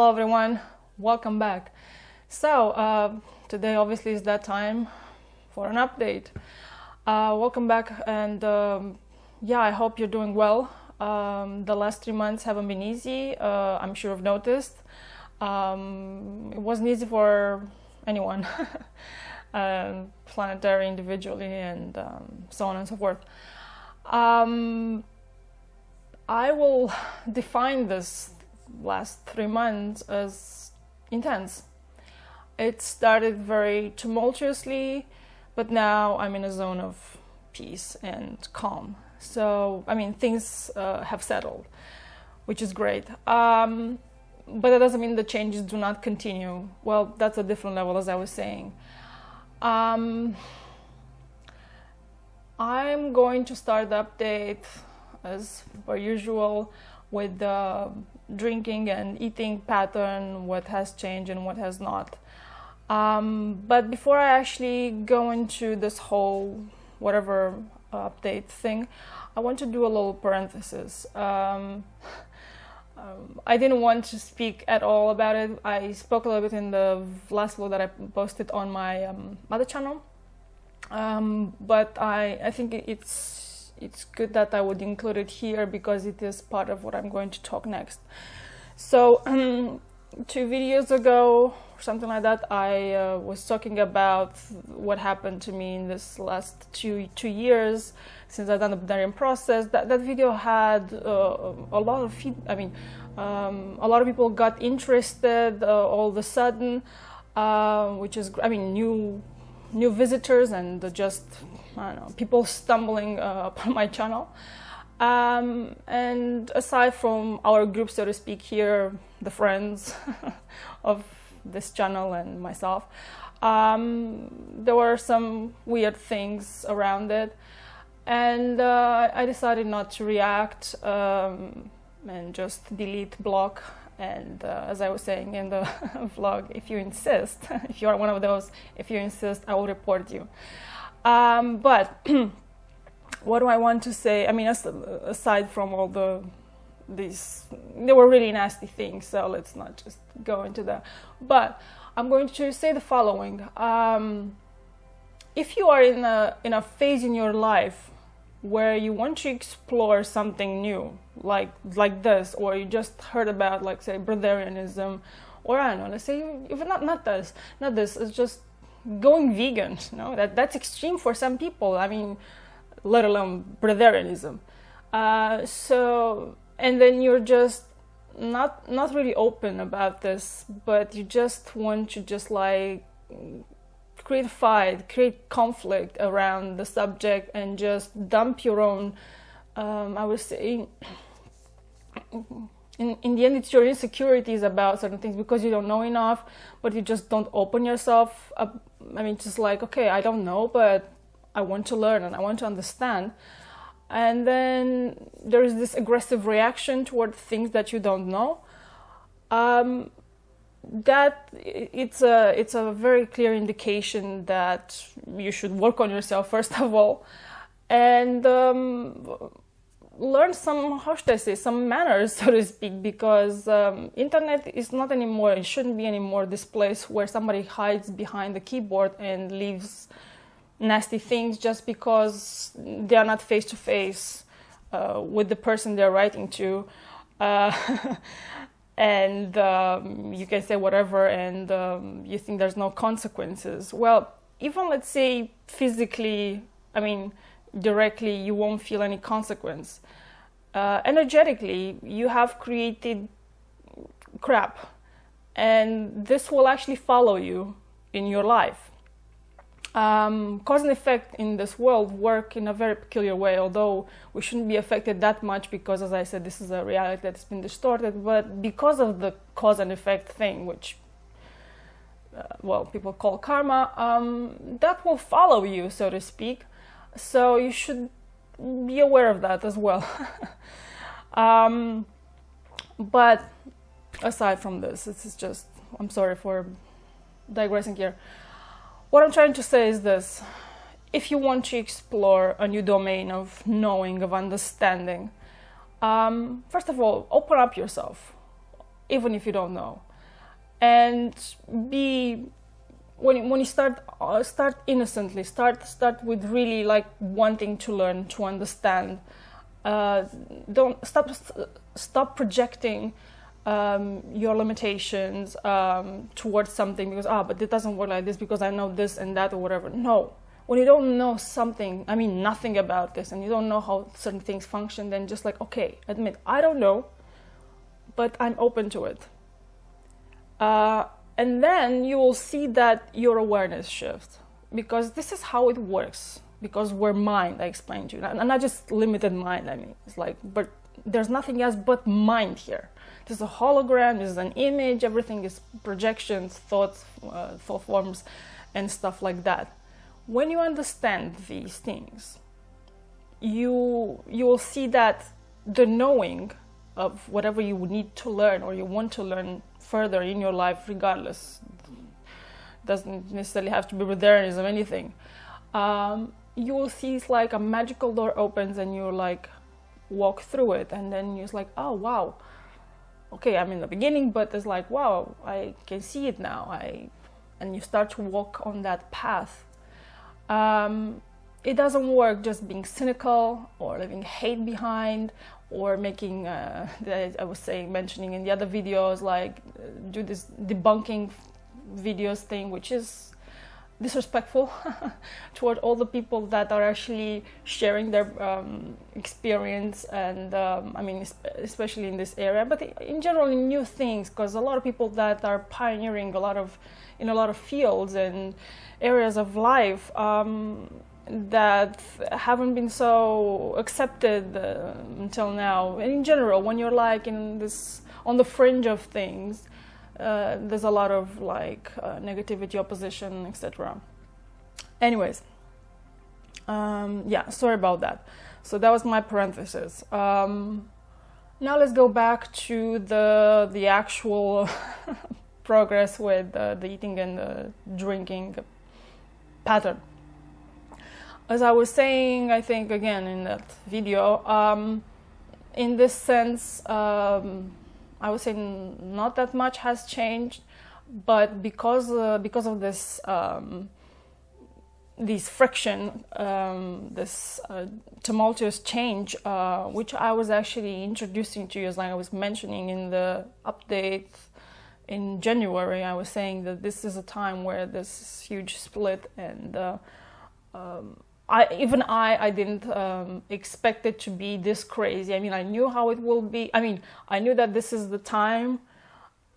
Hello everyone, welcome back. So today obviously is that time for an update. Welcome back, and yeah, I hope you're doing well. The last 3 months haven't been easy. I'm sure you've noticed. It wasn't easy for anyone, planetary, individually, and so on and so forth. I will define this last 3 months as intense. It started very tumultuously, but now I'm in a zone of peace and calm. So, I mean, things have settled, which is great. But that doesn't mean the changes do not continue. Well, that's a different level, as I was saying. I'm going to start the update as per usual with the drinking and eating pattern, what has changed and what has not. But before I actually go into this whole whatever update thing, I want to do a little parenthesis. I didn't want to speak at all about it. I spoke a little bit in the last vlog that I posted on my other channel, but I think it's good that I would include it here because it is part of what I'm going to talk next. So 2 videos ago, or something like that, I was talking about what happened to me in this last two years since I've done the Bulgarian process. That video had a lot of a lot of people got interested all of a sudden, which is, I mean, new visitors and just, I don't know, people stumbling upon my channel. And aside from our group, so to speak, here, the friends of this channel and myself, there were some weird things around it, and I decided not to react and just delete, block. And as I was saying in the vlog, if you insist, if you are one of those, if you insist, I will report you. But what do I want to say? I mean, aside from all these, they were really nasty things, so let's not just go into that. But I'm going to say the following. If you are in a phase in your life where you want to explore something new, like this, or you just heard about, like, say, breatharianism, or I don't know, let's say even not this, it's just going vegan. You know, that's extreme for some people. I mean, let alone breatharianism. So, and then you're just not really open about this, but you just want to just like create a fight, create conflict around the subject, and just dump your own, I would say, in the end, it's your insecurities about certain things because you don't know enough, but you just don't open yourself up. I mean, just like, okay, I don't know, but I want to learn and I want to understand. And then there is this aggressive reaction toward things that you don't know. That it's a very clear indication that you should work on yourself first of all, and learn some, how should I say, some manners, so to speak, because internet is not anymore, it shouldn't be anymore this place where somebody hides behind the keyboard and leaves nasty things just because they are not face to face with the person they're writing to, and you can say whatever, and you think there's no consequences. Well, even let's say physically, I mean directly, you won't feel any consequence. Energetically, you have created crap, and this will actually follow you in your life. Cause and effect in this world work in a very peculiar way, although we shouldn't be affected that much because, as I said, this is a reality that's been distorted. But because of the cause and effect thing, which well, people call karma, that will follow you, so to speak. So you should be aware of that as well. But aside from this, it's just, I'm sorry for digressing here. What I'm trying to say is this: if you want to explore a new domain of knowing, of understanding, first of all, open up yourself, even if you don't know. and be when you start innocently, start with really like wanting to learn, to understand. Don't stop projecting your limitations towards something because but it doesn't work like this because I know this and that or whatever. No, when you don't know something, I mean nothing about this, and you don't know how certain things function, then just like, okay, admit I don't know, but I'm open to it. And then you will see that your awareness shifts, because this is how it works. Because we're mind, I explained to you, and not just limited mind. I mean, it's like, but there's nothing else but mind here. There's a hologram, there's an image, everything is projections, thoughts, thought forms, and stuff like that. When you understand these things, you will see that the knowing of whatever you need to learn or you want to learn further in your life, regardless, doesn't necessarily have to be Buddhism or anything. You will see it's like a magical door opens and you like walk through it, and then you're like, oh wow, okay, I'm in the beginning, but it's like, wow, I can see it now. And you start to walk on that path. It doesn't work just being cynical or leaving hate behind or making that I was mentioning in the other videos, like do this debunking videos thing, which is disrespectful toward all the people that are actually sharing their experience, and I mean, especially in this area, but in general in new things, because a lot of people that are pioneering in a lot of fields and areas of life that haven't been so accepted until now. And in general, when you're like in this on the fringe of things, there's a lot of like negativity, opposition, etc. Anyways, yeah, sorry about that. So that was my parenthesis. Now let's go back to the actual progress with the eating and the drinking pattern. As I was saying, I think again in that video, in this sense, I would say not that much has changed, but because of this friction, this tumultuous change, which I was actually introducing to you, as like I was mentioning in the update in January, I was saying that this is a time where this huge split, and I didn't expect it to be this crazy. I mean, I knew how it will be. I mean, I knew that this is the time.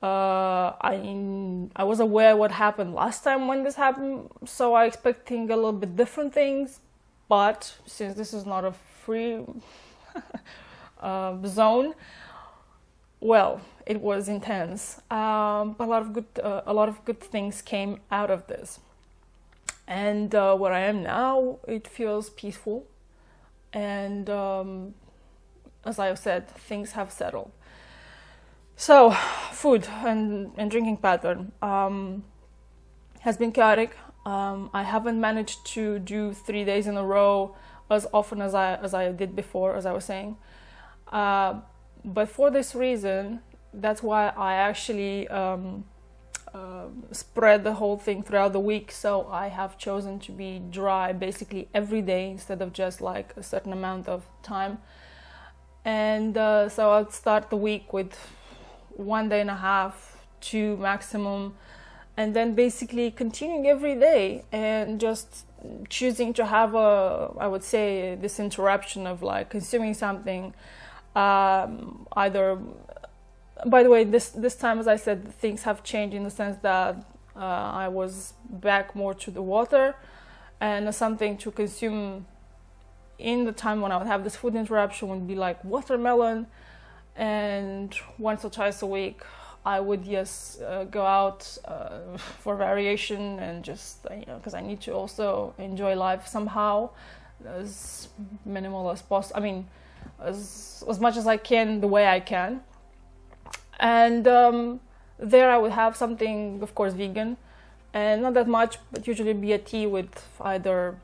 I was aware what happened last time when this happened, so I expecting a little bit different things. But since this is not a free zone, well, it was intense. But a lot of good things came out of this. And where I am now, it feels peaceful, and as I said, things have settled. So, food and drinking pattern has been chaotic. I haven't managed to do 3 days in a row as often as I did before, as I was saying. But for this reason, that's why I actually spread the whole thing throughout the week. So I have chosen to be dry basically every day instead of just like a certain amount of time. And so I'll start the week with 1.5 days, 2 maximum, and then basically continuing every day and just choosing to have I would say this interruption of like consuming something, either. By the way, this time, as I said, things have changed in the sense that I was back more to the water, and something to consume in the time when I would have this food interruption would be like watermelon, and once or twice a week I would go out for variation, and just because I need to also enjoy life somehow, as minimal as possible. I mean, as much as I can, the way I can. And there I would have something, of course, vegan, and not that much, but usually be a tea with either,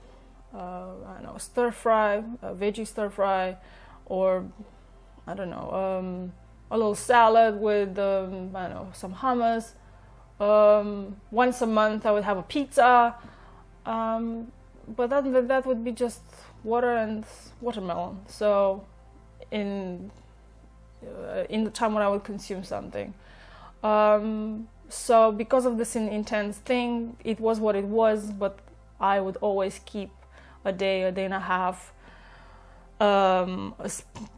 stir fry, veggie stir fry, or, I don't know, a little salad with, some hummus, Once a month I would have a pizza, but other than that would be just water and watermelon. So in the time when I would consume something. So because of this intense thing, it was what it was, but I would always keep a day and a half,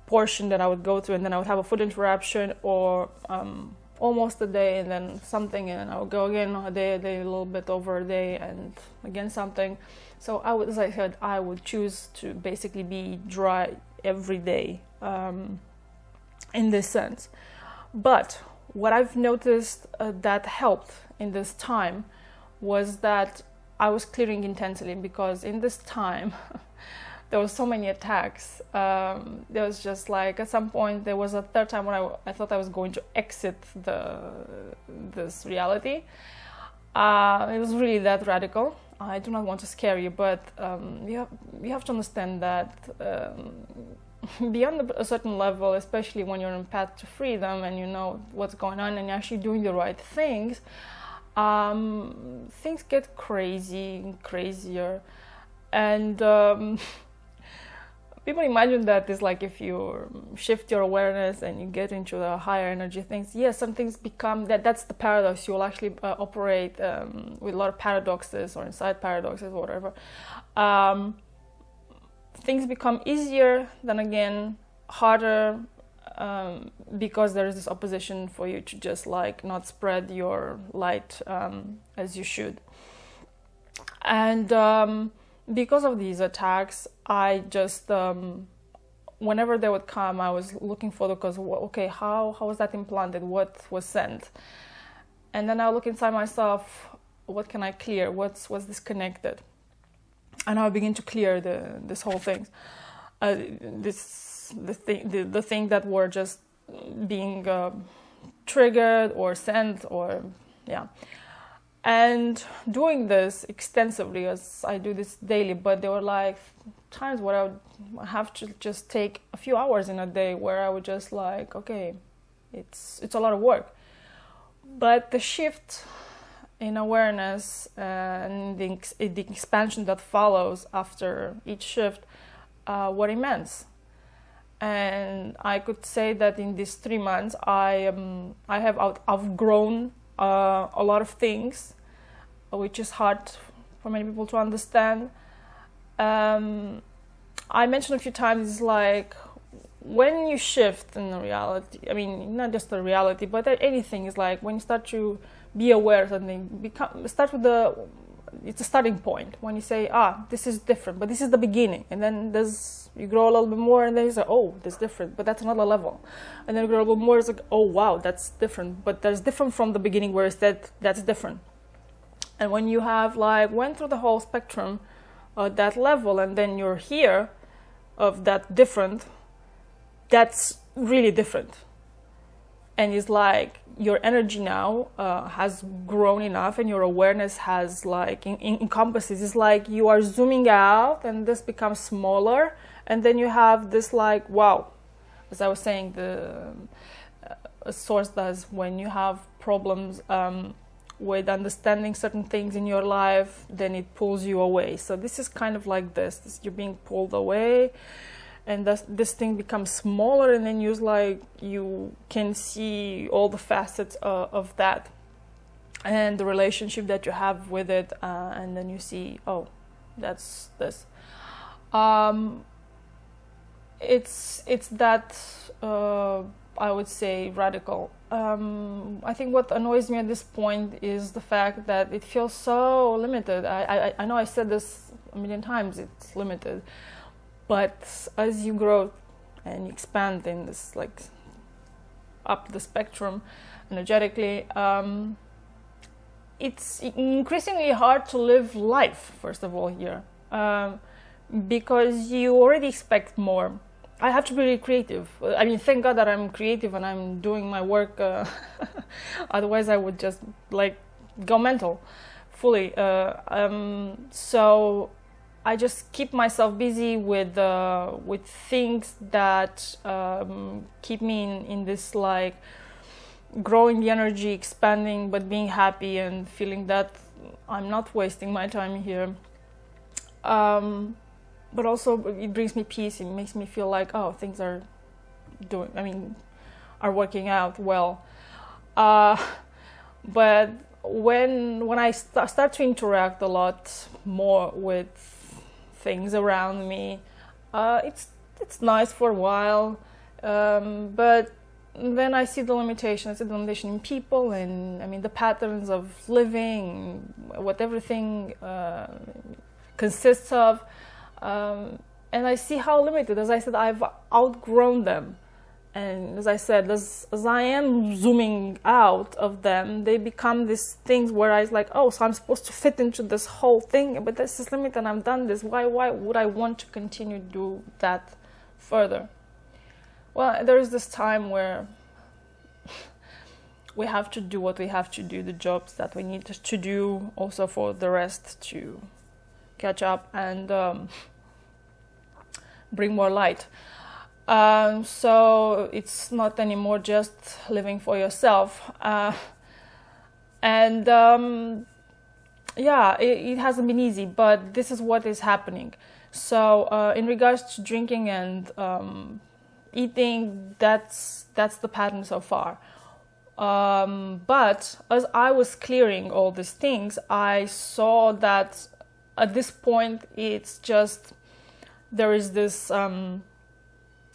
portion that I would go through, and then I would have a food interruption, or almost a day, and then something, and I would go again a day, a little bit over a day, and again something. So I would, as I said, I would choose to basically be dry every day, in this sense. But what I've noticed that helped in this time was that I was clearing intensely, because in this time there was so many attacks. There was just like, at some point there was a third time when I thought I was going to exit this reality. It was really that radical. I do not want to scare you, but you have to understand that beyond a certain level, especially when you're on path to freedom and you know what's going on and you're actually doing the right things, things get crazy and crazier. And people imagine that it's like if you shift your awareness and you get into the higher energy things, yes, some things become, that's the paradox. You'll actually operate with a lot of paradoxes or inside paradoxes or whatever. Things become easier, then again harder, because there is this opposition for you to just like not spread your light as you should. And because of these attacks, I just whenever they would come, I was looking for the cause. Okay, how was that implanted? What was sent? And then I look inside myself. What can I clear? What's disconnected? And I begin to clear this whole thing, the thing that were just being triggered or sent, or yeah. And doing this extensively, as I do this daily, but there were like times where I would have to just take a few hours in a day where I would just like, okay, it's a lot of work. But the shift in awareness and the expansion that follows after each shift were immense. And I could say that in these 3 months, I have outgrown a lot of things, which is hard for many people to understand. I mentioned a few times, it's like when you shift in the reality, I mean, not just the reality, but anything, is like when you start to be aware of something, start with it's a starting point. When you say, this is different, but this is the beginning, and then you grow a little bit more, and then you say, oh, that's different, but that's another level, and then you grow a little bit more, it's like, oh wow, that's different, but there's different from the beginning, where it's that's different. And when you have like went through the whole spectrum at that level, and then you're here of that different, that's really different. And it's like your energy now has grown enough, and your awareness has like encompasses. It's like you are zooming out, and this becomes smaller, and then you have this like, wow, as I was saying, the source does when you have problems with understanding certain things in your life, then it pulls you away. So this is kind of like this you're being pulled away, and this thing becomes smaller, and then you can see all the facets of that and the relationship that you have with it, and then you see, oh, that's this. It's that I would say radical. I think what annoys me at this point is the fact that it feels so limited. I know I said this a million times, it's limited. But as you grow and you expand in this, like, up the spectrum energetically, it's increasingly hard to live life, first of all, here. Because you already expect more. I have to be really creative. I mean, thank God that I'm creative and I'm doing my work. Otherwise, I would just, like, go mental fully. So I just keep myself busy with things that keep me in this, like, growing the energy, expanding, but being happy and feeling that I'm not wasting my time here. But also it brings me peace. It makes me feel like, oh, things are working out well. But when I start to interact a lot more with things around me, it's nice for a while, but then I see the limitations. I see the limitation in people, and the patterns of living, what everything consists of, and I see how limited. As I said, I've outgrown them. And as I said, as I am zooming out of them, they become these things where I was like, oh, so I'm supposed to fit into this whole thing, but this is limited and I've done this. Why would I want to continue to do that further? Well, there is this time where we have to do what we have to do, the jobs that we need to do, also for the rest to catch up and bring more light. So it's not anymore just living for yourself. It hasn't been easy, but this is what is happening. So in regards to drinking and eating, that's the pattern so far. But as I was clearing all these things, I saw that at this point it's just, there is this...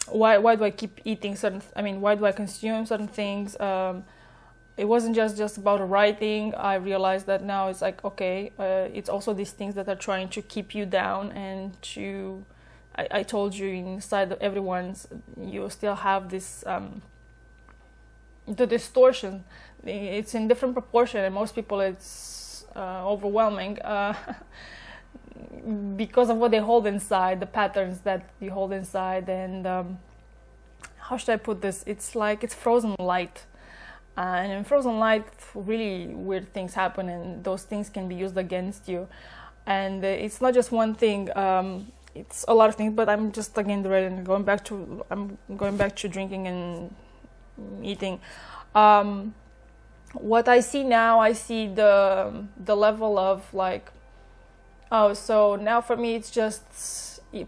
Why do I keep eating why do I consume certain things? It wasn't just about writing. I realized that now it's like, okay, it's also these things that are trying to keep you down and I told you inside of everyone's, you still have this, the distortion. It's in different proportion, and most people it's overwhelming. Because of what they hold inside, the patterns that you hold inside, and how should I put this? It's like it's frozen light, and in frozen light, really weird things happen, and those things can be used against you. And it's not just one thing; it's a lot of things. But I'm just again going back to drinking and eating. What I see now, I see the level of like. Oh, so now for me it's just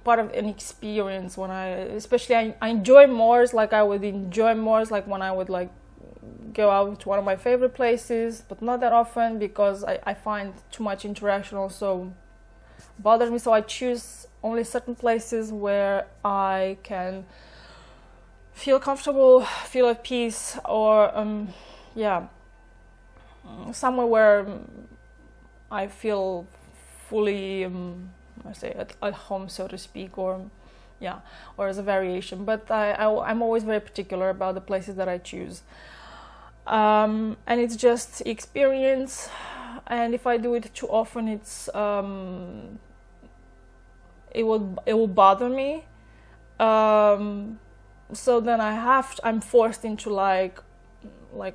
part of an experience. When I enjoy more, like I would enjoy more, like when I would like go out to one of my favorite places, but not that often because I find too much interaction also bothers me. So I choose only certain places where I can feel comfortable, feel at peace, or somewhere where I feel fully at home, so to speak, or as a variation. But I'm always very particular about the places that I choose, and it's just experience. And if I do it too often, it's it will bother me. So then I'm forced into like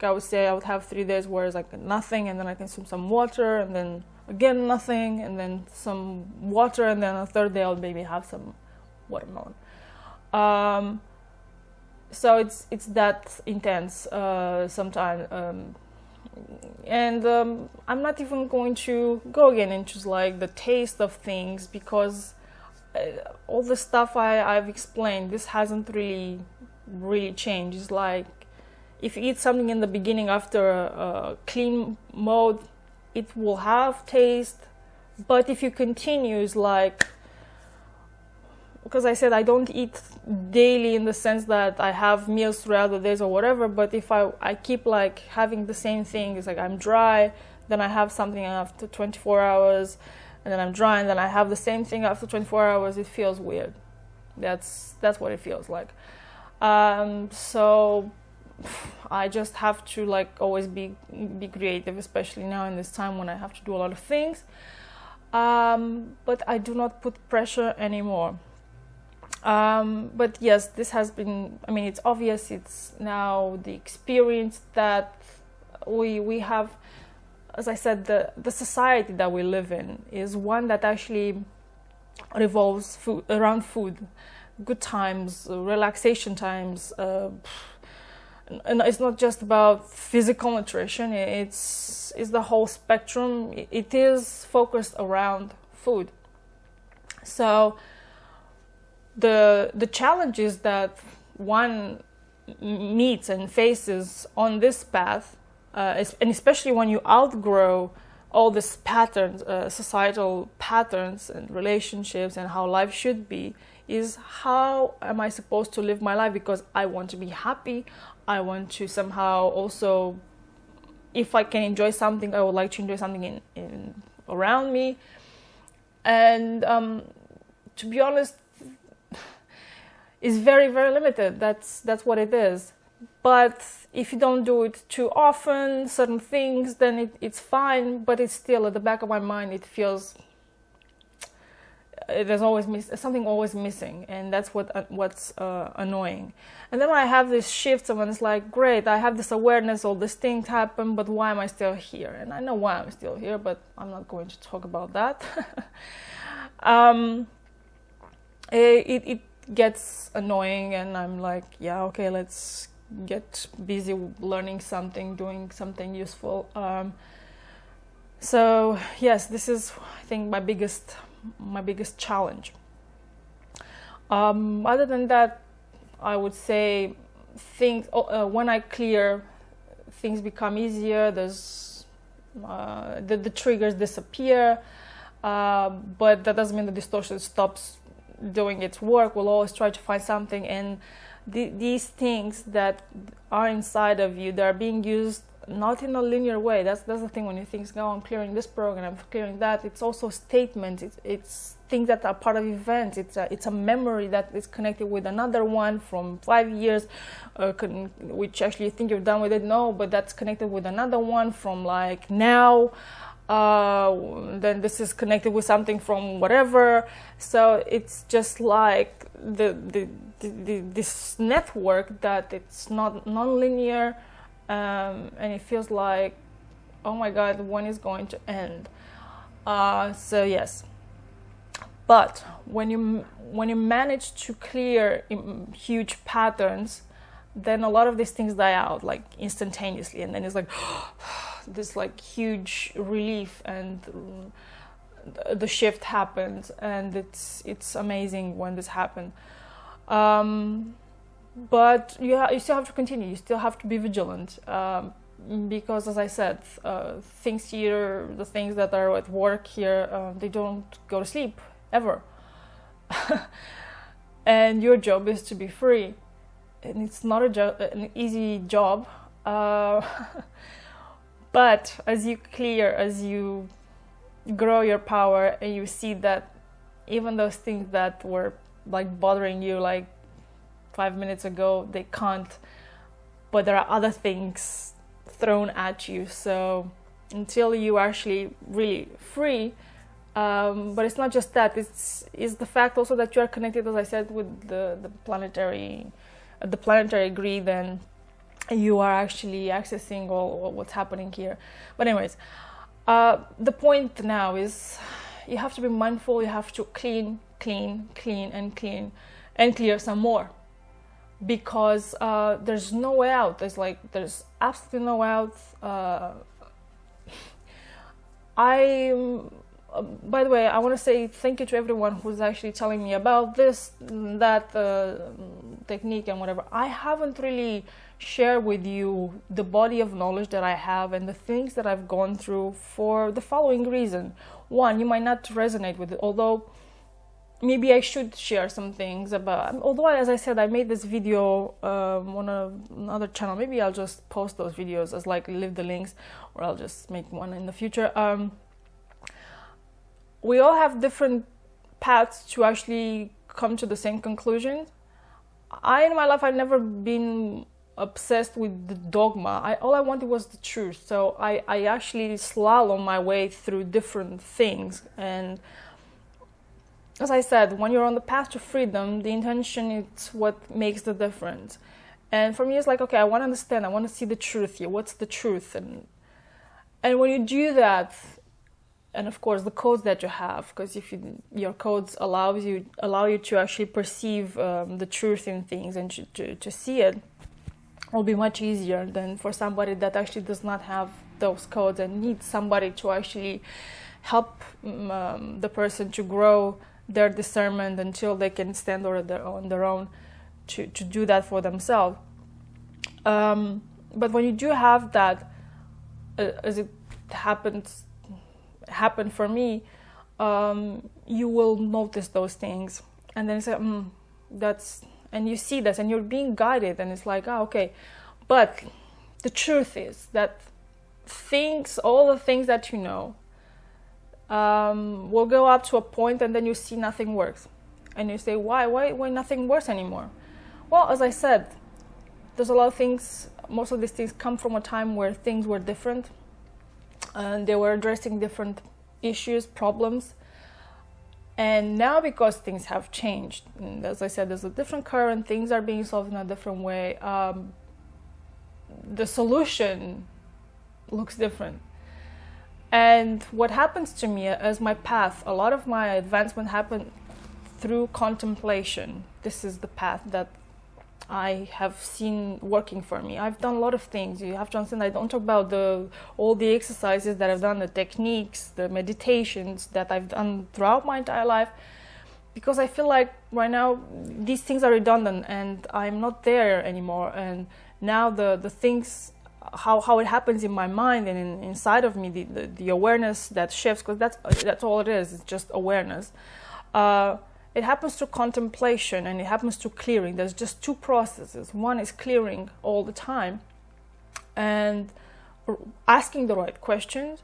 I would say I would have 3 days where it's like nothing, and then I consume some water, and then again nothing, and then some water, and then a 3rd day I'll maybe have some watermelon. So it's that intense sometimes, and I'm not even going to go again into like the taste of things, because all the stuff I've explained, this hasn't really changed. It's like if you eat something in the beginning after a clean mode, it will have taste, but if you continue, it's like, because I said I don't eat daily in the sense that I have meals throughout the days or whatever, but if I keep like having the same thing, it's like I'm dry, then I have something after 24 hours, and then I'm dry, and then I have the same thing after 24 hours, it feels weird. That's what it feels like. So I just have to like always be creative, especially now in this time when I have to do a lot of things. But I do not put pressure anymore. But yes, this has been, it's obvious, it's now the experience that we have. As I said, the society that we live in is one that actually revolves around food, good times, relaxation times, and it's not just about physical nutrition, it's the whole spectrum. It is focused around food. So the challenges that one meets and faces on this path, and especially when you outgrow all these patterns, societal patterns and relationships and how life should be, is how am I supposed to live my life? Because I want to be happy. I want to somehow also, if I can enjoy something, I would like to enjoy something in around me. And to be honest, it's very, very limited. That's what it is. But if you don't do it too often, certain things, then it's fine. But it's still at the back of my mind. It feels there's always something always missing, and that's what's annoying. And then I have this shift, and it's like, great, I have this awareness, all these things happen, but why am I still here? And I know why I'm still here, but I'm not going to talk about that. It gets annoying, and I'm like, yeah, okay, let's get busy learning something, doing something useful. So yes, this is, I think, my biggest challenge. Other than that, I would say things when I clear, things become easier. There's the triggers disappear, but that doesn't mean the distortion stops doing its work. We'll always try to find something, and these things that are inside of you, they're being used not in a linear way. That's the thing. When you think, oh, I'm clearing this program, I'm clearing that, it's also statements, it's things that are part of events. It's a memory that is connected with another one from 5 years, which actually you think you're done with it. No, but that's connected with another one from like now. Then this is connected with something from whatever. So it's just like this network that it's not non-linear. And it feels like, oh my God, when is going to end? So yes, but when you manage to clear huge patterns, then a lot of these things die out like instantaneously, and then it's like this like huge relief, and the shift happens, and it's amazing when this happens. But you still have to continue. You still have to be vigilant, because, as I said, things here, the things that are at work here, they don't go to sleep ever. And your job is to be free, and it's not an easy job. But as you clear, as you grow your power, and you see that even those things that were like bothering you, like 5 minutes ago, they can't, but there are other things thrown at you. So until you are actually really free, but it's not just that, it's the fact also that you are connected, as I said, with the planetary grid, and you are actually accessing all what's happening here. But anyways, the point now is you have to be mindful. You have to clean and clear some more, because there's no way out. There's absolutely no way out. By the way, I want to say thank you to everyone who's actually telling me about this, that technique and whatever. I haven't really shared with you the body of knowledge that I have and the things that I've gone through for the following reason. One, you might not resonate with it, although maybe I should share some things about, although, as I said, I made this video on another channel. Maybe I'll just post those videos as like leave the links, or I'll just make one in the future. We all have different paths to actually come to the same conclusion. In my life, I've never been obsessed with the dogma. All I wanted was the truth. So I actually slalom my way through different things. And as I said, when you're on the path to freedom, the intention is what makes the difference. And for me, it's like, okay, I want to understand. I want to see the truth here. What's the truth? And when you do that, and of course the codes that you have, because if your codes allow you to actually perceive the truth in things and to see it, will be much easier than for somebody that actually does not have those codes and needs somebody to actually help the person to grow their discernment until they can stand on their own to do that for themselves. But when you do have that, as it happened for me, you will notice those things, and then you say, that's, and you see this, and you're being guided, and it's like, okay. But the truth is that all the things that you know, will go up to a point, and then you see nothing works, and you say, why nothing works anymore? Well, as I said, there's a lot of things. Most of these things come from a time where things were different, and they were addressing different issues, problems. And now, because things have changed, and as I said, there's a different current, things are being solved in a different way, the solution looks different. And what happens to me as my path, a lot of my advancement happened through contemplation. This is the path that I have seen working for me. I've done a lot of things. You have to understand, I don't talk about all the exercises that I've done, the techniques, the meditations that I've done throughout my entire life, because I feel like right now these things are redundant and I'm not there anymore. And now the things, how it happens in my mind and inside of me, the awareness that shifts, because that's all it is. It's just awareness. It happens through contemplation, and it happens through clearing. There's just two processes. One is clearing all the time and asking the right questions,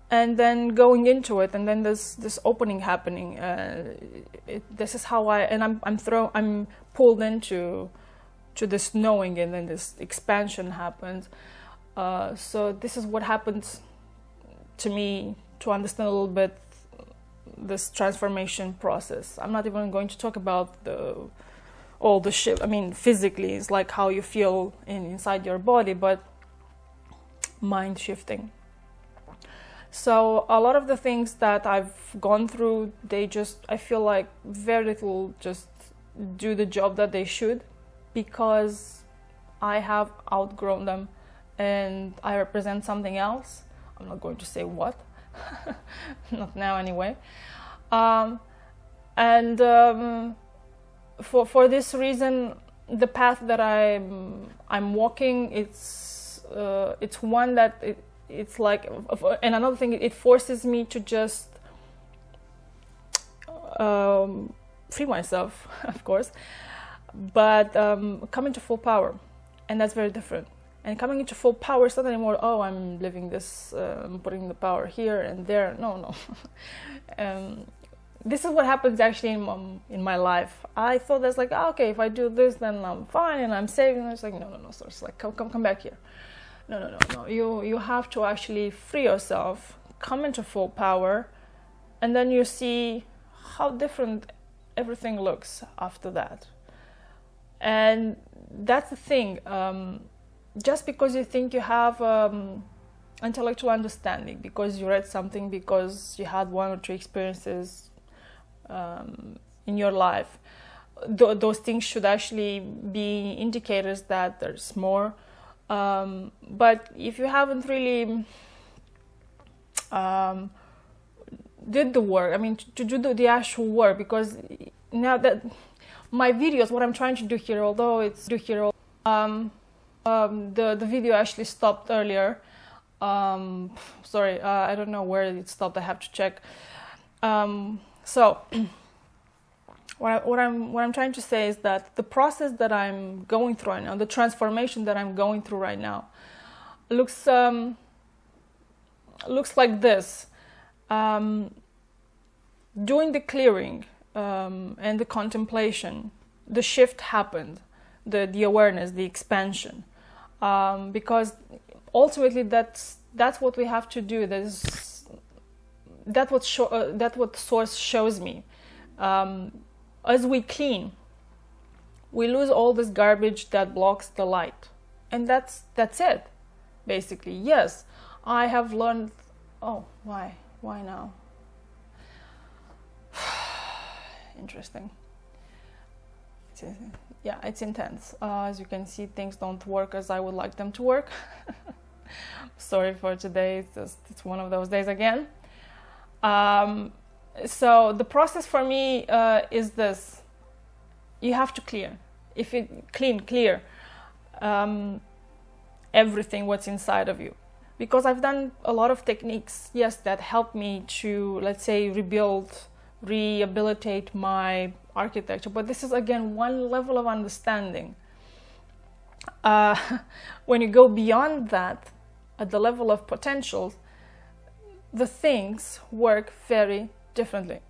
and then going into it, and then there's this opening happening. This is how I'm pulled into this knowing, and then this expansion happens. So this is what happens to me, to understand a little bit this transformation process. I'm not even going to talk about all the shift. I mean, physically, it's like how you feel inside your body, but mind shifting. So a lot of the things that I've gone through, I feel like very little just do the job that they should, because I have outgrown them and I represent something else. I'm not going to say what. Not now anyway. For this reason, the path that I'm walking, it's one that it's like, and another thing, it forces me to just free myself, of course, but come into full power, and that's very different. And coming into full power is not anymore, I'm living this, I'm putting the power here and there. No. This is what happens actually in my life. I thought that's like, okay, if I do this, then I'm fine and I'm safe. And it's like, no. So it's like, come back here. No. You have to actually free yourself, come into full power, and then you see how different everything looks after that. And that's the thing. Just because you think you have intellectual understanding, because you read something, because you had one or two experiences in your life, those things should actually be indicators that there's more. But if you haven't really did the work, I mean, to do the actual work, because now that my videos, what I'm trying to do here, although it's the video actually stopped earlier. Sorry, I don't know where it stopped. I have to check. So what I'm trying to say is that the process that I'm going through right now, the transformation that I'm going through right now, looks like this. Doing the clearing and the contemplation, the shift happened, the awareness, the expansion. Because ultimately that's what we have to do. That's what Source shows me. As we clean, we lose all this garbage that blocks the light, and that's it, basically. Yes, I have learned. Oh, why now? yeah, it's intense. As you can see, things don't work as I would like them to work. Sorry for today, it's one of those days again. So the process for me is this: you have to clear. If you clear everything what's inside of you. Because I've done a lot of techniques, yes, that help me to, let's say, rehabilitate my architecture. But this is, again, one level of understanding. When you go beyond that, at the level of potential, the things work very differently.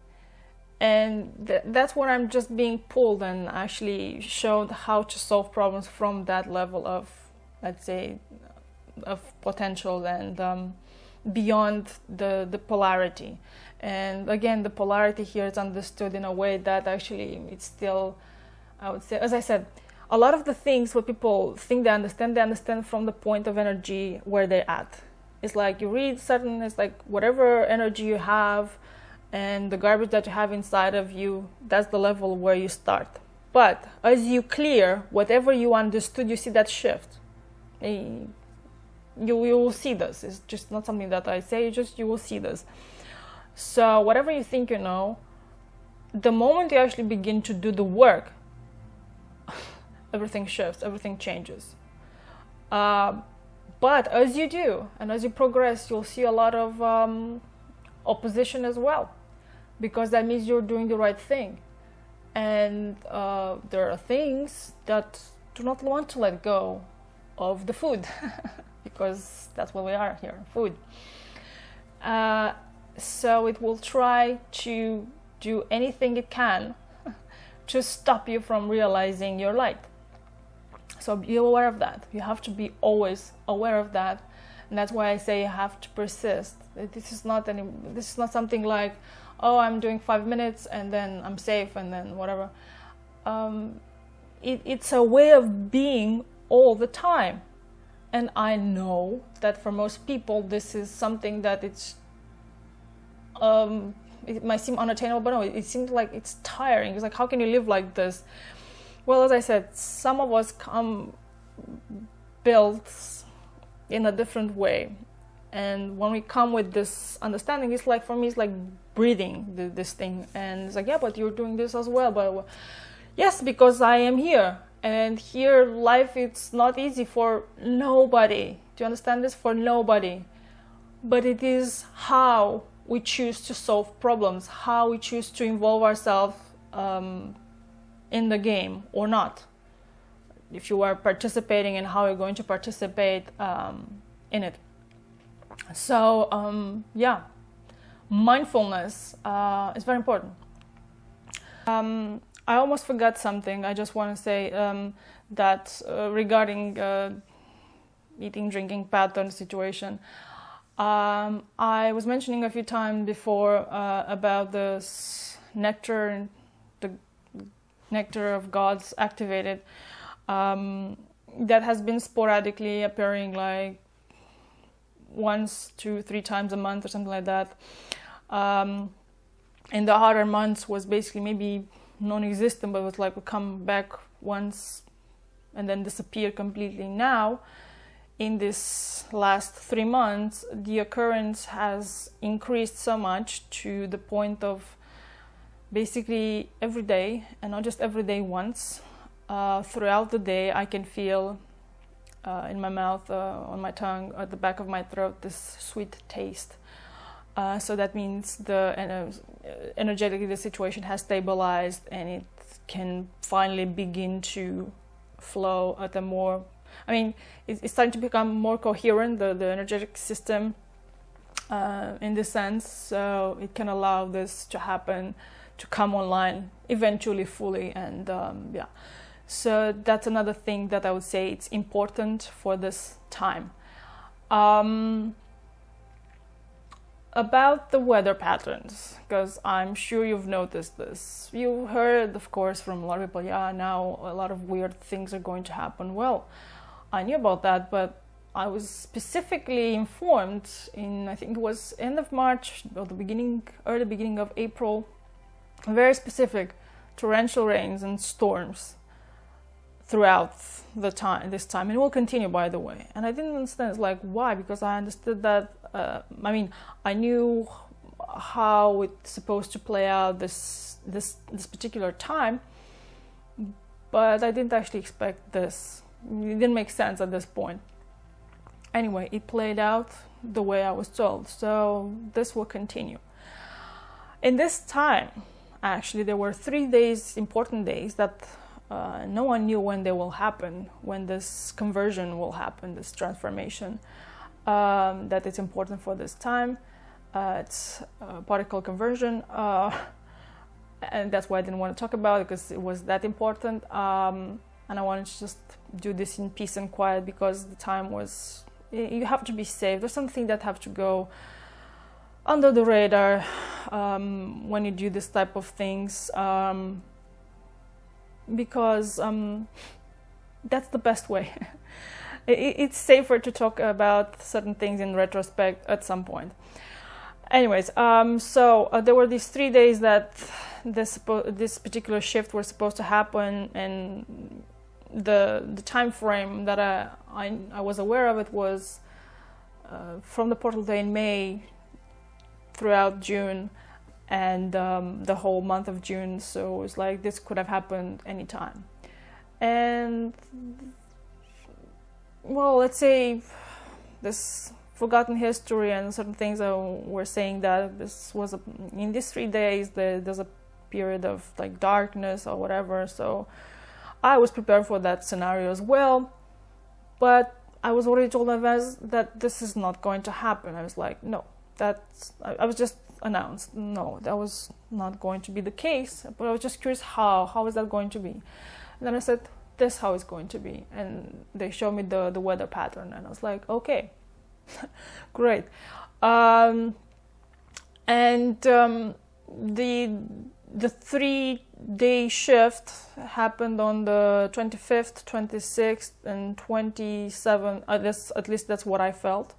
And that's where I'm just being pulled and actually showed how to solve problems from that level of, let's say, of potential and beyond the polarity. And again, the polarity here is understood in a way that actually it's still, I would say, as I said, a lot of the things what people think they understand from the point of energy where they're at. It's like you read certain, it's like whatever energy you have and the garbage that you have inside of you, that's the level where you start. But as you clear whatever you understood, you see that shift. You will see this. It's just not something that I say, you will see this. So whatever you think you know, the moment you actually begin to do the work, everything shifts, everything changes. But as you do, and as you progress, you'll see a lot of opposition as well, because that means you're doing the right thing. And there are things that do not want to let go of the food, because that's what we are here, food. So it will try to do anything it can to stop you from realizing your light. So be aware of that. You have to be always aware of that. And that's why I say you have to persist. This is not something like, oh, I'm doing 5 minutes and then I'm safe and then whatever. It's a way of being all the time. And I know that for most people, this is something that it might seem unattainable, but no, it seems like it's tiring. It's like, how can you live like this? Well, as I said, some of us come built in a different way. And when we come with this understanding, it's like, for me, it's like breathing this thing. And it's like, yeah, but you're doing this as well. But yes, because I am here. And here, life, it's not easy for nobody. Do you understand this? For nobody. But it is how we choose to solve problems, how we choose to involve ourselves in the game or not. If you are participating and how you're going to participate in it. So, yeah, mindfulness is very important. I almost forgot something. I just want to say that regarding eating, drinking pattern situation. I was mentioning a few times before about this nectar, the nectar of gods activated, that has been sporadically appearing like once, 2-3 times a month or something like that. In the harder months was basically maybe non-existent, but it was like would come back once and then disappear completely. Now, in this last 3 months, the occurrence has increased so much to the point of basically every day, and not just every day, once. Throughout the day, I can feel in my mouth, on my tongue, at the back of my throat, this sweet taste. So that means energetically the situation has stabilized and it can finally begin to flow at a more, it's starting to become more coherent, the energetic system in this sense, so it can allow this to happen, to come online eventually fully, and yeah. So that's another thing that I would say it's important for this time. About the weather patterns, because I'm sure you've noticed this. You heard, of course, from a lot of people, yeah, now a lot of weird things are going to happen. Well, I knew about that, but I was specifically informed in, I think it was end of March or early beginning of April, very specific torrential rains and storms. throughout this time, and it will continue, by the way. And I didn't understand. It's like, why? Because I understood that. I knew how it's supposed to play out this particular time, but I didn't actually expect this. It didn't make sense at this point. Anyway, it played out the way I was told, so this will continue. In this time, actually, there were 3 days, important days, that no one knew when they will happen, when this conversion will happen, this transformation, that it's important for this time. It's particle conversion, and that's why I didn't want to talk about it, because it was that important, and I wanted to just do this in peace and quiet, because the time was, you have to be safe. There's something that have to go under the radar when you do this type of things, because that's the best way. It's safer to talk about certain things in retrospect at some point. Anyways, so there were these 3 days that this particular shift was supposed to happen, and the time frame that I was aware of it was from the portal day in May throughout June, and the whole month of June. So it was like this could have happened anytime. And well, let's say this forgotten history and certain things were saying that this was in these 3 days there's a period of like darkness or whatever. So I was prepared for that scenario as well, but I was already told in advance that this is not going to happen. I was like, no, I was just announced, no, that was not going to be the case. But I was just curious, how is that going to be? And then I said, this is how it's going to be. And they showed me the weather pattern, and I was like, okay, great. The 3-day shift happened on the 25th, 26th, and 27th. At least that's what I felt.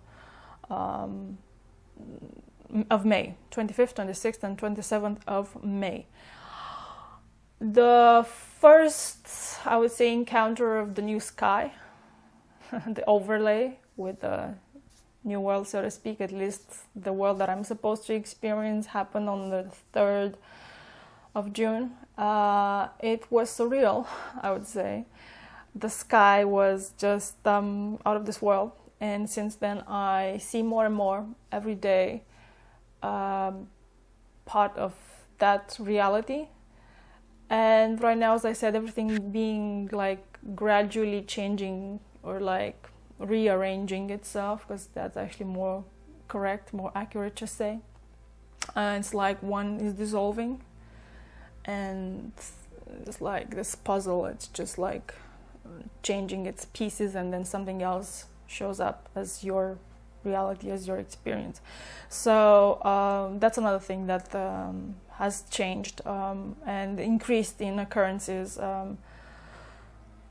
Of May, 25th, 26th, and 27th of May. The first, I would say, encounter of the new sky, the overlay with the new world, so to speak, at least the world that I'm supposed to experience, happened on the 3rd of June. It was surreal, I would say. The sky was just out of this world, and since then I see more and more every day part of that reality. And right now, as I said, everything being like gradually changing or like rearranging itself, because that's actually more correct, more accurate to say. It's like one is dissolving, and it's like this puzzle, it's just like changing its pieces, and then something else shows up as your reality, as your experience. So that's another thing that has changed and increased in occurrences, and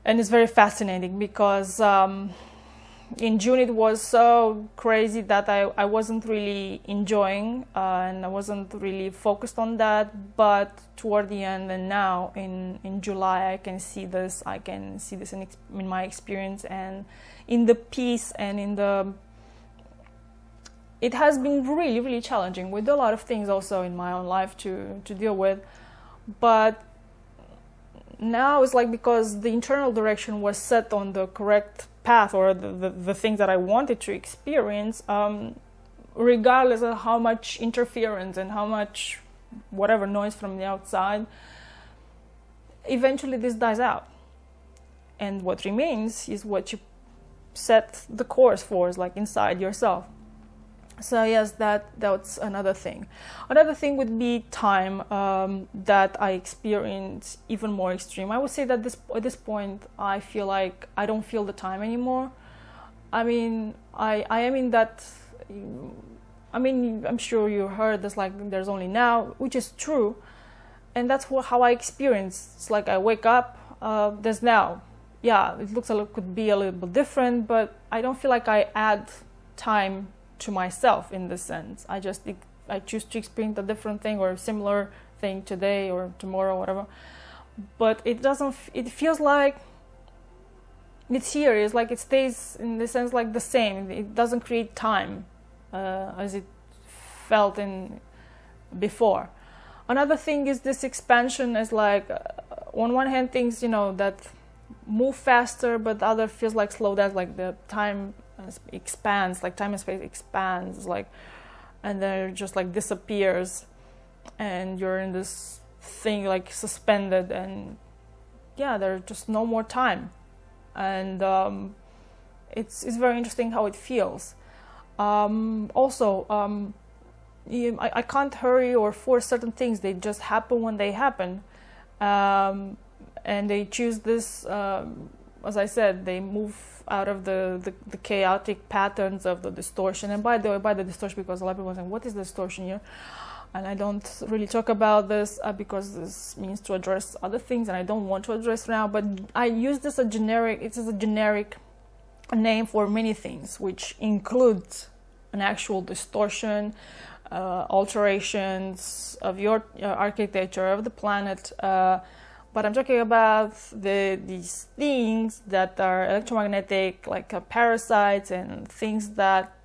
it's very fascinating because in June it was so crazy that I wasn't really enjoying and I wasn't really focused on that. But toward the end and now in July, I can see this in my experience and in the peace and in the. It has been really, really challenging with a lot of things also in my own life to deal with. But now it's like, because the internal direction was set on the correct path, or the things that I wanted to experience, regardless of how much interference and how much whatever noise from the outside, eventually this dies out. And what remains is what you set the course for, is like inside yourself. So yes, that's another thing. Another thing would be time, that I experience even more extreme. I would say that at this point, I feel like I don't feel the time anymore. I mean, I am in that. I mean, I'm sure you heard this, like there's only now, which is true, and that's how I experience. It's like I wake up, there's now. Yeah, it could be a little bit different, but I don't feel like I add time to myself in this sense. I choose to experience a different thing or a similar thing today or tomorrow, whatever. But it feels like it's here. It's like it stays in the sense like the same. It doesn't create time as it felt in before. Another thing is this expansion is like on one hand things, you know, that move faster, but the other feels like slow down, like the time expands, like time and space expands, like, and then it just like disappears and you're in this thing like suspended, and yeah, there's just no more time. And it's very interesting how it feels. I can't hurry or force certain things. They just happen when they happen. And they choose this, as I said, they move out of the chaotic patterns of the distortion. And by the way, by the distortion, because a lot of people are saying, what is distortion here? And I don't really talk about this because this means to address other things, and I don't want to address now, but I use this as generic, it is a generic name for many things, which includes an actual distortion, alterations of your architecture of the planet, but I'm talking about these things that are electromagnetic, like parasites and things that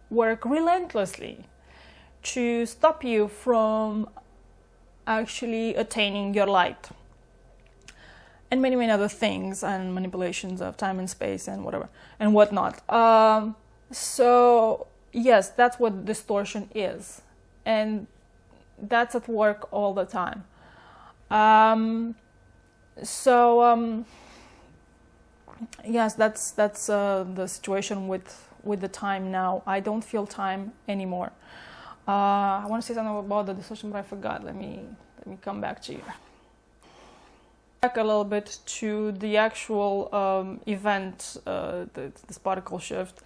work relentlessly to stop you from actually attaining your light, and many other things, and manipulations of time and space and whatever and whatnot. So yes, that's what distortion is, and that's at work all the time. Yes, that's the situation with the time now. I don't feel time anymore. I want to say something about the distortion, but I forgot. Let me come back to you. Back a little bit to the actual event, this particle shift.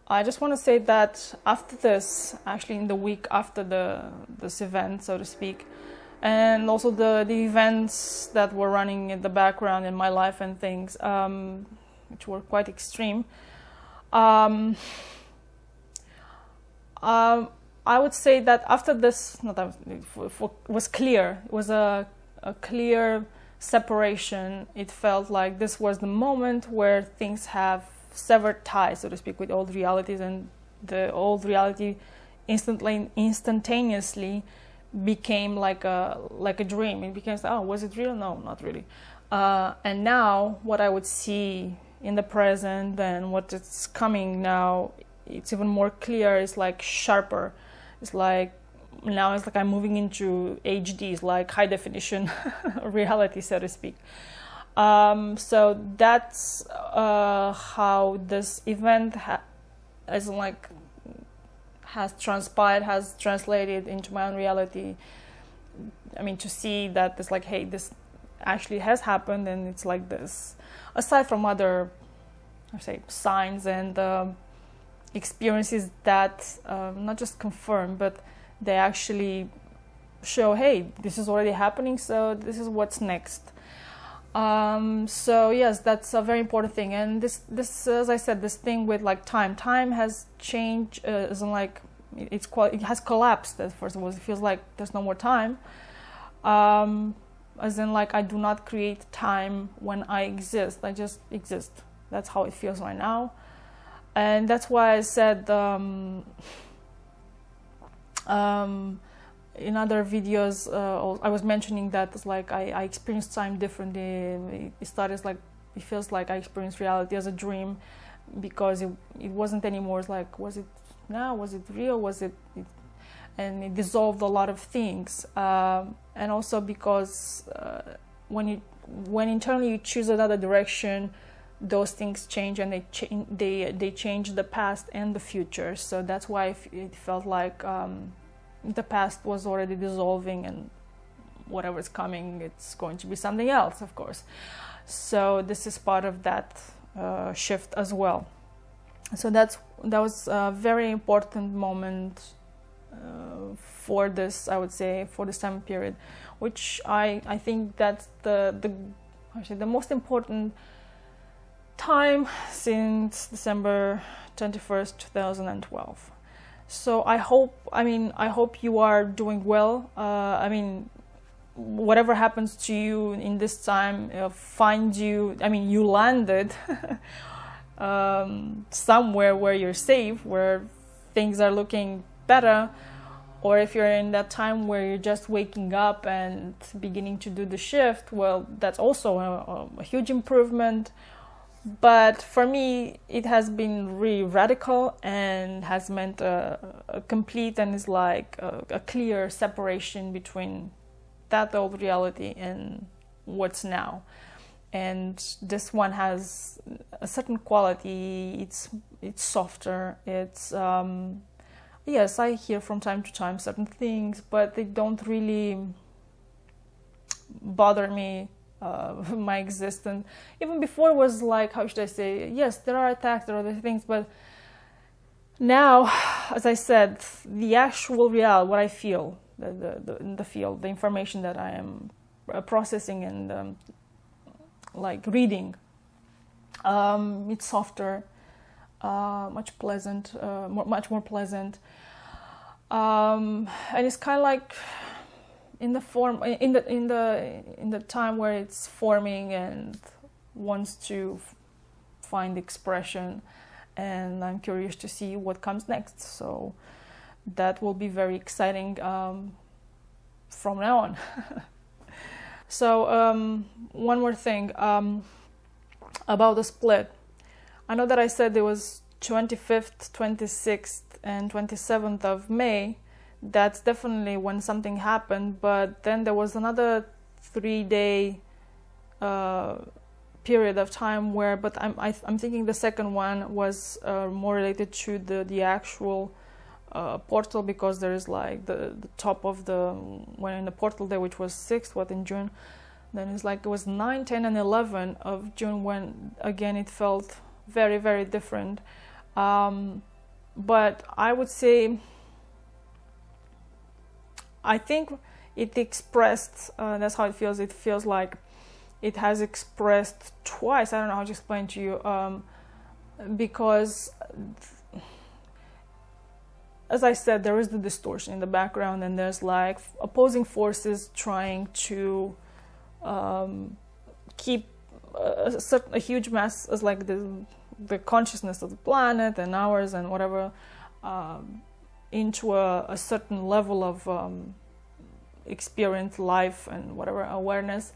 I just want to say that after this, actually in the week after this event, so to speak, and also the events that were running in the background in my life and things, which were quite extreme, I would say that after this, was clear. It was a clear separation. It felt like this was the moment where things have severed ties, so to speak, with old realities, and the old reality instantaneously became like a dream. It became, oh, was it real? No, not really. And now what I would see in the present and what is coming now, it's even more clear. It's like sharper. It's like now it's like I'm moving into HD, it's like high definition reality, so to speak. So that's how this event has transpired, has translated into my own reality. I mean, to see that it's like, hey, this actually has happened, and it's like this. Aside from other, I say, signs and experiences that not just confirm, but they actually show, hey, this is already happening, so this is what's next. So yes, that's a very important thing. And this, as I said, this thing with like time has changed, as in like it has collapsed. First of all, it feels like there's no more time. As in like I do not create time when I exist. I just exist. That's how it feels right now. And that's why I said in other videos, I was mentioning that it's like I experienced time differently. It started like, it feels like I experienced reality as a dream, because it wasn't anymore. It's like, was it now? Was it real? Was it? And it dissolved a lot of things. And also because when internally you choose another direction, those things change, and they change the past and the future. So that's why it felt like the past was already dissolving, and whatever's coming, it's going to be something else, of course. So this is part of that shift as well. So that was a very important moment for this, I would say, for this time period, which I think that's the most important time since December 21st, 2012. So I hope you are doing well. I mean, whatever happens to you in this time finds you, I mean, you landed somewhere where you're safe, where things are looking better, or if you're in that time where you're just waking up and beginning to do the shift, well, that's also a huge improvement. But for me, it has been really radical and has meant a complete and is like a clear separation between that old reality and what's now. And this one has a certain quality. It's softer. It's yes, I hear from time to time certain things, but they don't really bother me. My existence even before was like, how should I say, yes, there are attacks, there are other things, but now, as I said, the actual reality, what I feel, the field, the information that I am processing and like reading, it's softer, much pleasant, much more pleasant, and it's kind of like in the form, in the time where it's forming and wants to find expression, and I'm curious to see what comes next. So that will be very exciting from now on. So one more thing about the split. I know that I said there was 25th, 26th, and 27th of May. That's definitely when something happened, but then there was another 3-day period of time where, but I'm thinking the second one was more related to the actual portal, because there is like the top of the, when in the portal day, which was 6th, what, in June, then it's like it was 9, 10, and 11 of June when again it felt very, very different. But I would say, I think it expressed, that's how it feels. It feels like it has expressed twice. I don't know how to explain to you, because, as I said, there is the distortion in the background, and there's like opposing forces trying to keep a huge mass, as like the consciousness of the planet and ours and whatever, into a certain level of experience, life, and whatever awareness.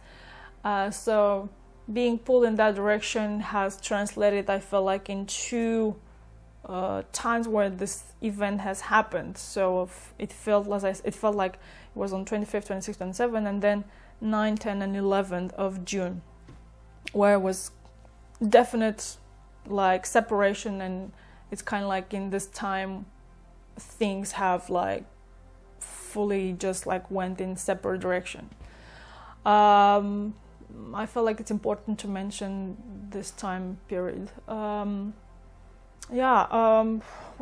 So being pulled in that direction has translated, I feel like, into times where this event has happened. So it felt like it was on 25th, 26th, 27th, and then 9, 10, and 11th of June, where it was definite like separation, and it's kind of like in this time things have like fully just like went in separate direction. I feel like it's important to mention this time period. What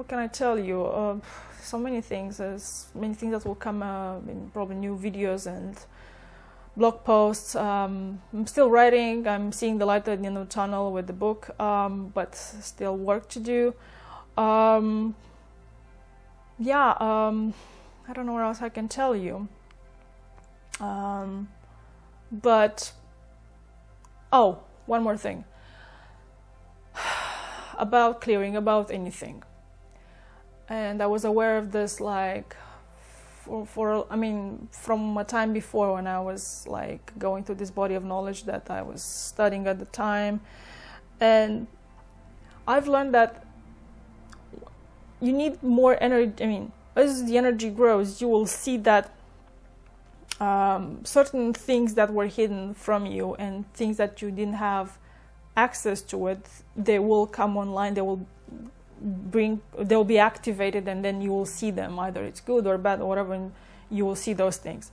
can I tell you? So many things. There's many things that will come in probably new videos and blog posts. I'm still writing. I'm seeing the light at the end of the tunnel with the book, but still work to do. I don't know what else I can tell you. But one more thing about clearing, about anything. And I was aware of this like from a time before, when I was like going through this body of knowledge that I was studying at the time. And I've learned that you need more energy. As the energy grows, you will see that certain things that were hidden from you and things that you didn't have access to it, they will come online, they'll be activated, and then you will see them, either it's good or bad or whatever, and you will see those things.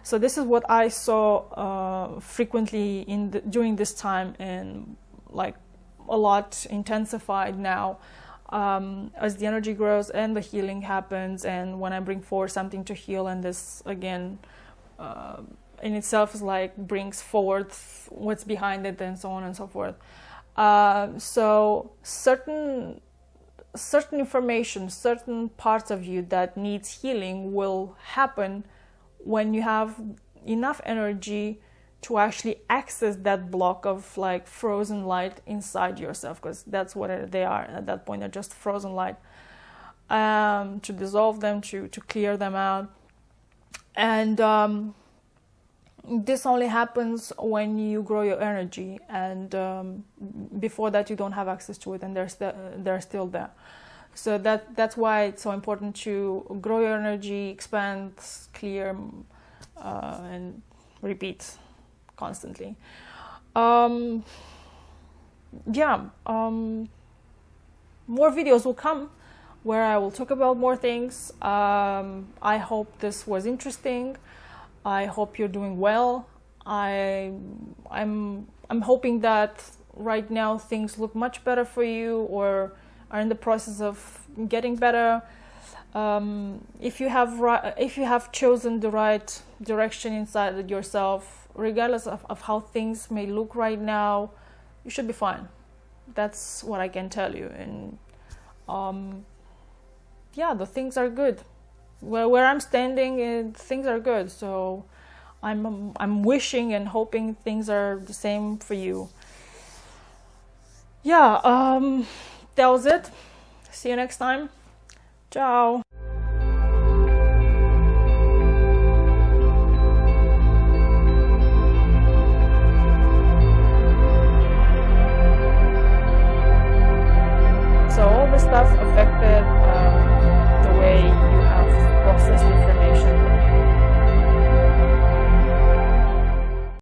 So this is what I saw frequently during this time, and like a lot intensified now as the energy grows and the healing happens, and when I bring forward something to heal, and this again in itself is like brings forward what's behind it, and so on and so forth. So certain information, certain parts of you that needs healing will happen when you have enough energy to actually access that block of like frozen light inside yourself, because that's what they are at that point. They're just frozen light. To dissolve them, to clear them out. And this only happens when you grow your energy, and before that you don't have access to it, and they're still there. So that's why it's so important to grow your energy, expand, clear, and repeat constantly. More videos will come where I will talk about more things. I hope this was interesting. I hope you're doing well. I'm hoping that right now things look much better for you, or are in the process of getting better. If you have chosen the right direction inside yourself, regardless of how things may look right now, you should be fine. That's what I can tell you. And the things are good. Where I'm standing, things are good. So I'm wishing and hoping things are the same for you. That was it. See you next time. Ciao.